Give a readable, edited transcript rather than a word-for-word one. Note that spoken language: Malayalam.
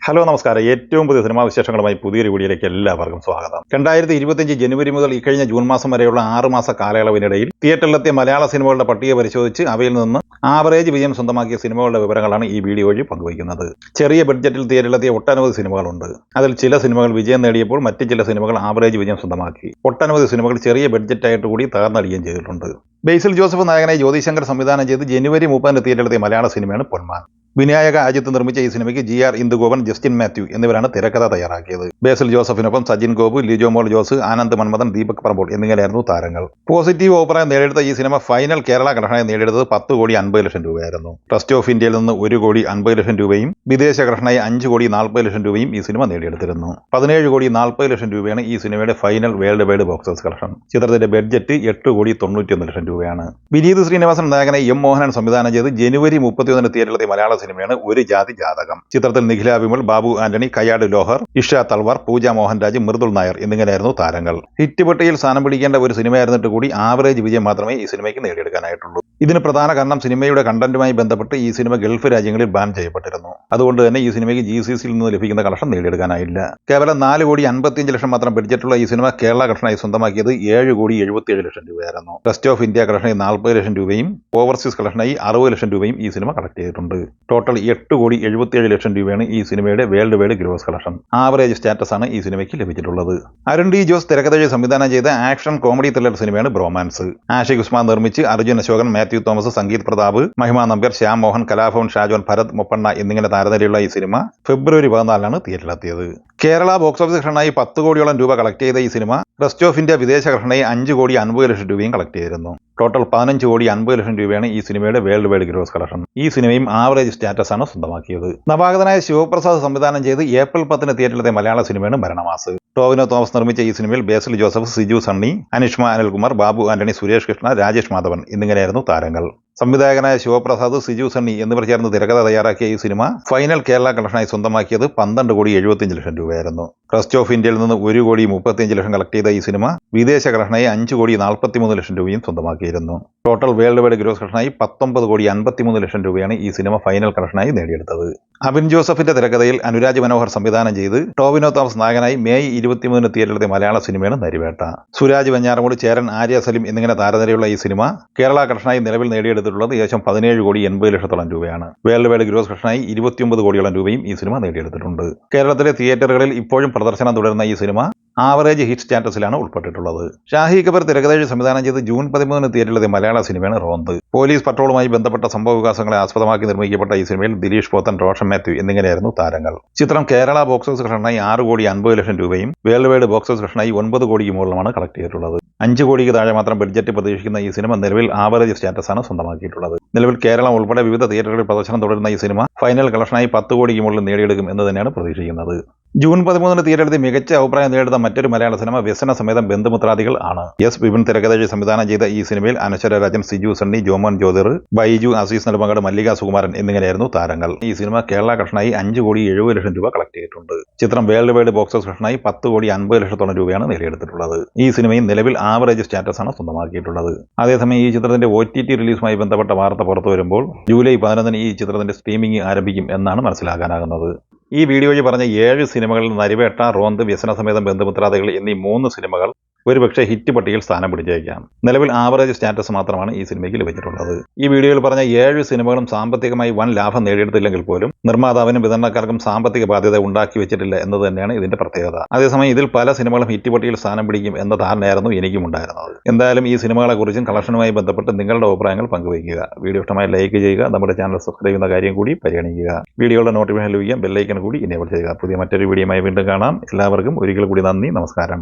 ഹലോ നമസ്കാരം. ഏറ്റവും പുതിയ സിനിമാ വിശേഷങ്ങളുമായി പുതിയൊരു വീഡിയോയിലേക്ക് എല്ലാവർക്കും സ്വാഗതം. 2025 ജനുവരി മുതൽ ഇക്കഴിഞ്ഞ ജൂൺ മാസം വരെയുള്ള 6 മാസ കാലയളവിനിടയിൽ തിയേറ്ററിലെത്തിയ മലയാള സിനിമകളുടെ പട്ടിക പരിശോധിച്ച് അവയിൽ നിന്ന് ആവറേജ് വിജയം സ്വന്തമാക്കിയ സിനിമകളുടെ വിവരങ്ങളാണ് ഈ വീഡിയോ വഴി പങ്കുവയ്ക്കുന്നത്. ചെറിയ ബഡ്ജറ്റിൽ തിയേറ്ററിലെത്തിയ ഒട്ടനവധി സിനിമകളുണ്ട്. അതിൽ ചില സിനിമകൾ വിജയം നേടിയപ്പോൾ മറ്റ് ചില സിനിമകൾ ആവറേജ് വിജയം സ്വന്തമാക്കി. ഒട്ടനവധി സിനിമകൾ ചെറിയ ബഡ്ജറ്റായിട്ട് കൂടി തകർന്നടിയുകയും ചെയ്തിട്ടുണ്ട്. ബേസിൽ ജോസഫ് നായകനായി ജ്യോതിശങ്കർ സംവിധാനം ചെയ്ത് ജനുവരി 30 തിയേറ്ററിലെത്തിയ മലയാള സിനിമയാണ് പൊന്മാൻ. വിനായക അജിത്ത് നിർമ്മിച്ച ഈ സിനിമയ്ക്ക് GR ഇന്ദുഗോപൻ, ജസ്റ്റിൻ മാത്യു എന്നിവരാണ് തിരക്കഥ തയ്യാറാക്കിയത്. ബേസിൽ ജോസഫിനൊപ്പം സജിൻ ഗോപു, ലിജോ മോൾ ജോസ്, ആനന്ദ് മന്മഥൻ, ദീപക് പറമ്പോൾ എന്നിങ്ങനെയായിരുന്നു താരങ്ങൾ. പോസിറ്റീവ് അഭിപ്രായം നേടിയെടുത്ത ഈ സിനിമ ഫൈനൽ കേരള കളക്ഷനായി നേടിയെടുത്തത് 10,40,00,000 രൂപയായിരുന്നു. ട്രസ്റ്റ് ഓഫ് ഇന്ത്യയിൽ നിന്ന് 1,50,00,000 രൂപയും വിദേശ കളക്ഷനായി 5,40,00,000 രൂപയും ഈ സിനിമ നേടിയെടുത്തിരുന്നു. 17,40,00,000 രൂപയാണ് ഈ സിനിമയുടെ final world wide box office collection. ചിത്രത്തിന്റെ ബഡ്ജറ്റ് 8,91,00,000 രൂപയാണ്. വിനീത് ശ്രീനിവാസൻ നായകനായി M. മോഹനൻ സംവിധാനം ചെയ്ത് ജനുവരി 31 തിയേറ്ററിലെത്തിയ മലയാള സിനിമയാണ് ഒരു ജാതി ജാതകം. ചിത്രത്തിൽ നിഖില വിമൽ, ബാബു ആന്റണി, കയ്യാട് ലോഹർ, ഇഷ തൽവാർ, പൂജ മോഹൻരാജ്, മൃദുൽ നായർ എന്നിങ്ങനെയായിരുന്നു താരങ്ങൾ. ഹിറ്റ് പട്ടികയിൽ സ്ഥാനം പിടിക്കേണ്ട ഒരു സിനിമയായിരുന്നിട്ട് കൂടി ആവറേജ് വിജയം മാത്രമേ ഈ സിനിമയ്ക്ക് നേടിയെടുക്കാനായിട്ടുള്ളൂ. ഇതിന് പ്രധാന കാരണം സിനിമയുടെ കണ്ടന്റുമായി ബന്ധപ്പെട്ട് ഈ സിനിമ ഗൾഫ് രാജ്യങ്ങളിൽ ബാൻ ചെയ്യപ്പെട്ടിരുന്നു. അതുകൊണ്ട് തന്നെ ഈ സിനിമയ്ക്ക് GCCയിൽ നിന്ന് ലഭിക്കുന്ന കളക്ഷൻ നേടിയെടുക്കാനായില്ല. കേവലം 4,55,00,000 മാത്രം ബഡ്ജറ്റുള്ള ഈ സിനിമ കേരള കളക്ഷനായി സ്വന്തമാക്കിയത് 7,77,00,000 രൂപയായിരുന്നു. റെസ്റ്റ് ഓഫ് ഇന്ത്യ കളക്ഷനായി 40,00,000 രൂപയും ഓവർസീസ് കളക്ഷനായി 60,00,000 രൂപയും ഈ സിനിമ കളക്ട് ചെയ്തിട്ടുണ്ട്. ടോട്ടൽ 8,77,00,000 രൂപയാണ് ഈ സിനിമയുടെ world wide gross collection. Average status ആണ് ഈ സിനിമയ്ക്ക് ലഭിച്ചിട്ടുള്ളത്. അരുൺ ഡി ജോസ് തിരക്കഥ സംവിധാനം ചെയ്ത ആക്ഷൻ കോമഡി ത്രില്ലർ സിനിമയാണ് ബ്രോമാൻസ്. ആഷിഖ് ഉസ്മാൻ നിർമ്മിച്ച് അർജുൻ അശോകൻ, മാത്യു തോമസ്, സംഗീത് പ്രതാപ്, മഹിമ നമ്പ്യാർ, ശ്യാം മോഹൻ, കലാഭവൻ ഷാജോൻ, ഭരത് മൊപ്പണ്ണ എന്നിങ്ങനെ താരനിരയുള്ള ഈ സിനിമ ഫെബ്രുവരി 14 തിയേറ്ററിലെത്തിയത്. കേരള ബോക്സ് ഓഫീസ് കളക്ഷനായി 10 കോടിയോളം രൂപ കളക്ട് ചെയ്ത ഈ സിനിമ റെസ്റ്റ് ഓഫ് ഇന്ത്യ വിദേശ കളക്ഷനായി 5,50,00,000 രൂപയും കളക്ട് ചെയ്തിരുന്നു. ടോട്ടൽ 15,50,00,000 രൂപയാണ് ഈ സിനിമയുടെ വേൾഡ് വൈഡ് ഗ്രോസ് കളക്ഷൻ. ഈ സിനിമയും ആവറേജ് സ്റ്റാറ്റസ് ആണ് സ്വന്തമാക്കിയത്. നവാഗതനായ ശിവപ്രസാദ് സംവിധാനം ചെയ്ത് ഏപ്രിൽ 10 തിയേറ്ററിലെത്തിയ മലയാള സിനിമയാണ് മരണമാസ്. ടോവിനോ തോമസ് നിർമ്മിച്ച ഈ സിനിമയിൽ ബേസിൽ ജോസഫ്, സിജു സണ്ണി, അനിഷ്മ അനിൽകുമാർ, ബാബു ആന്റണി, സുരേഷ് കൃഷ്ണ, രാജേഷ് മാധവൻ എന്നിങ്ങനെയായിരുന്നു താരങ്ങൾ. സംവിധായകനായ ശിവപ്രസാദ്, സിജു സണ്ണി എന്നിവർ ചേർന്ന് തിരക്കഥ തയ്യാറാക്കിയ ഈ സിനിമ ഫൈനൽ കേരള കളക്ഷനായി സ്വന്തമാക്കിയത് 12,75,00,000 രൂപയായിരുന്നു. ട്രസ്റ്റ് ഓഫ് ഇന്ത്യയിൽ നിന്ന് 1,35,00,000 കളക്ട് ചെയ്ത ഈ സിനിമ വിദേശ കളക്ഷനായി 5,43,00,000 രൂപയും സ്വന്തമാക്കിയിരുന്നു. ടോട്ടൽ വേൾഡ് വൈഡ് ഗ്രോസ് കളക്ഷനായി 19,53,00,000 രൂപയാണ് ഈ സിനിമ ഫൈനൽ കളക്ഷനായി നേടിയെടുത്തത്. അബിൻ ജോസഫിന്റെ തിരക്കഥയിൽ അനുരാജ് മനോഹർ സംവിധാനം ചെയ്ത് ടോവിനോ തോമസ് നായകനായി മെയ് 23 തിയേറ്ററിലെത്തിയ മലയാള സിനിമയാണ് നരിവേട്ട. സുരാജ് വെഞ്ഞാറമൂട്, ചേരൻ, ആര്യ സലിം എന്നിങ്ങനെ താരനിരയുള്ള ഈ സിനിമ കേരള കളക്ഷനായി നിലവിൽ നേടിയെടുത്തിട്ടുള്ളത് ഏകദേശം 17,80,00,000 രൂപയാണ്. വേൾഡ് വൈഡ് ഗ്രോസ് കളക്ഷനായി 29 കോടിയോളം രൂപയും ഈ സിനിമ നേടിയെടുത്തിട്ടുണ്ട്. കേരളത്തിലെ തിയേറ്ററുകളിൽ ഇപ്പോഴും പ്രദർശനം തുടരുന്ന ഈ സിനിമ ആവറേജ് ഹിറ്റ് സ്റ്റാറ്റസിലാണ് ഉൾപ്പെട്ടിട്ടുള്ളത്. ഷാഹി കബീർ തിരക്കഥ സംവിധാനം ചെയ്ത് ജൂൺ 13 തിയേറ്ററിലെത്തിയ മലയാള സിനിമയാണ് റോന്ത്. പോലീസ് പട്രോളുമായി ബന്ധപ്പെട്ട സംഭവ വികാസങ്ങളെ ആസ്പദമാക്കി നിർമ്മിക്കപ്പെട്ട ഈ സിനിമയിൽ ദിലീഷ് പോത്തൻ, റോഷൻ മാത്യു എന്നിങ്ങനെയായിരുന്നു താരങ്ങൾ. ചിത്രം കേരള ബോക്സ് ഓഫീസ് കളക്ഷനായി 6,50,00,000 രൂപയും വേൾഡ് വൈഡ് ബോക്സ് ഓഫീസ് കളക്ഷനായി 9 കോടിക്ക് മുകളിലുമാണ് കളക്ട് ചെയ്തിട്ടുള്ളത്. 5 കോടിക്ക് താഴെ മാത്രം ബഡ്ജറ്റ് പ്രതീക്ഷിക്കുന്ന ഈ സിനിമ നിലവിൽ ആവറേജ് സ്റ്റാറ്റസ് ആണ് സ്വന്തമാക്കിയിട്ടുള്ളത്. നിലവിൽ കേരളം ഉൾപ്പെടെ വിവിധ തിയേറ്ററുകളിൽ പ്രദർശനം തുടരുന്ന ഈ സിനിമ ഫൈനൽ കളക്ഷനായി 10 കോടിക്ക് മുകളിൽ നേടിയെടുക്കും എന്ന് തന്നെയാണ് പ്രതീക്ഷിക്കുന്നത്. ജൂൺ 13 തിയേറ്ററിൽ മികച്ച അഭിപ്രായം നേടുന്ന മറ്റൊരു മലയാള സിനിമ വ്യസന സമേതം ബന്ധുമിത്രാദികൾ ആണ്. എസ് വിപിൻ തിരക്കഥ സംവിധാനം ചെയ്ത ഈ സിനിമയിൽ അനശ്വര രാജൻ, സിജു സണ്ണി, ജോമോൻ ജ്യോതിർ, ബൈജു, അസീസ് നെടുമങ്ങാട്, മല്ലിക സുകുമാരൻ എന്നിങ്ങനെയായിരുന്നു താരങ്ങൾ. ഈ സിനിമ കേരള കളക്ഷനായി 5,70,00,000 രൂപ കളക്ട് ചെയ്തിട്ടുണ്ട്. ചിത്രം വേൾഡ് വൈഡ് ബോക്സ് ഓഫീസ് കളക്ഷനായി 10,50,00,000 രൂപയാണ് നേടിയെടുത്തിട്ടുള്ളത്. ഈ സിനിമയും നിലവിൽ ആവറേജ് സ്റ്റാറ്റസ് ആണ് സ്വന്തമാക്കിയിട്ടുള്ളത്. അതേസമയം ഈ ചിത്രത്തിന്റെ OTT റിലീസുമായി ബന്ധപ്പെട്ട വാർത്ത പുറത്തു വരുമ്പോൾ ജൂലൈ 11 ഈ ചിത്രത്തിന്റെ സ്ട്രീമിംഗ് ആരംഭിക്കും എന്നാണ് മനസ്സിലാക്കാനാകുന്നത്. ഈ വീഡിയോ വഴി പറഞ്ഞ 7 സിനിമകളിൽ നരിവേട്ട, റോന്ത്, വ്യസന സമേതം ബന്ധുമിത്രാദികൾ എന്നീ 3 സിനിമകൾ ഒരുപക്ഷെ ഹിറ്റ് പട്ടികയിൽ സ്ഥാനം പിടിച്ചേക്കാം. നിലവിൽ ആവറേജ് സ്റ്റാറ്റസ് മാത്രമാണ് ഈ സിനിമയ്ക്ക് ലഭിച്ചിട്ടുള്ളത്. ഈ വീഡിയോയിൽ പറഞ്ഞ 7 സിനിമകളും സാമ്പത്തികമായി വൻ ലാഭം നേടിയെടുത്തില്ലെങ്കിൽ പോലും നിർമ്മാതാവിനും വിതരണക്കാർക്കും സാമ്പത്തിക ബാധ്യത ഉണ്ടാക്കി വെച്ചിട്ടില്ല എന്നത് തന്നെയാണ് ഇതിന്റെ പ്രത്യേകത. അതേസമയം ഇതിൽ പല സിനിമകളും ഹിറ്റ് പട്ടികയിൽ സ്ഥാനം പിടിക്കും എന്ന ധാരണയായിരുന്നു എനിക്കും ഉണ്ടായിരുന്നത്. എന്തായാലും ഈ സിനിമകളെക്കുറിച്ചും കളക്ഷനുമായി ബന്ധപ്പെട്ട് നിങ്ങളുടെ അഭിപ്രായങ്ങൾ പങ്കുവയ്ക്കുക. വീഡിയോ ഇഷ്ടമായി ലൈക്ക് ചെയ്യുക. നമ്മുടെ ചാനൽ സബ്സ്ക്രൈബ് ചെയ്യുന്ന കാര്യം കൂടി പരിഗണിക്കുക. വീഡിയോയുടെ നോട്ടിഫിക്കേഷൻ ലഭിക്കാൻ ബെല്ലൈക്കൺ കൂടി എനേബിൾ ചെയ്യുക. പുതിയ മറ്റൊരു വീഡിയോയുമായി വീണ്ടും കാണാം. എല്ലാവർക്കും ഒരിക്കൽ കൂടി നന്ദി, നമസ്കാരം.